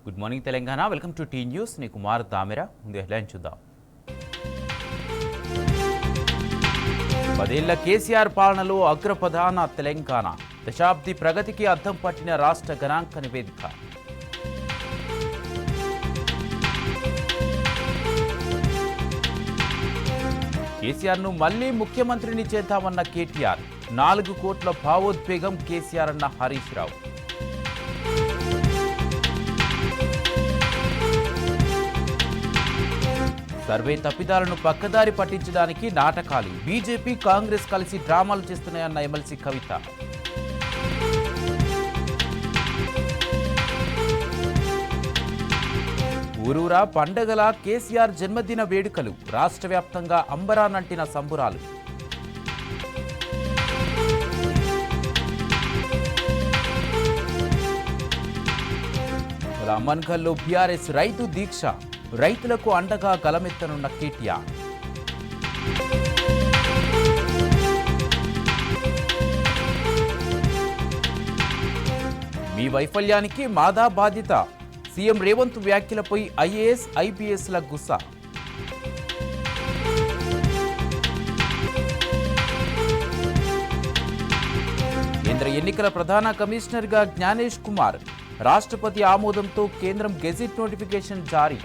Good morning Telangana. Welcome to T news. నీ కుమార్ దామెరా. ముందు headline చూద్దాం. 10 ఏళ్ల కేసీఆర్ పాలనలో అగ్రప్రధాన తెలంగాణ. దశాబ్ది ప్రగతికి అద్దం పట్టిన రాష్ట్ర గణాంక నివేదిక. కేసీఆర్ను మళ్లీ ముఖ్యమంత్రిని చేద్దామన్న కేటీఆర్. 4 కోట్ల భావోద్వేగం కేసీఆర్ అన్న హరీష్ రావు. సర్వే తప్పిదాలను పక్కదారి పట్టించడానికి నాటకాలు. బీజేపీ కాంగ్రెస్ కలిసి డ్రామాలు చేస్తున్నాయన్న ఎమ్మెల్సీ కవిత. ఊరూరా పండగల కేసీఆర్ జన్మదిన వేడుకలు. రాష్ట్ర వ్యాప్తంగా అంబరానంటిన సంబురాలు. అమన్గల్లో బీఆర్ఎస్ రైతు దీక్ష. రైతులకు అండగా గలమెత్తనున్న కేటీఆర్. మీ వైఫల్యానికి మాదా బాధ్యత. సీఎం రేవంత్ వ్యాఖ్యలపై ఐఏఎస్ ఐపీఎస్ల గుస్సా. కేంద్ర ఎన్నికల ప్రధాన కమిషనర్గా జ్ఞానేష్ కుమార్. రాష్ట్రపతి ఆమోదంతో కేంద్రం గెజిట్ నోటిఫికేషన్ జారీ.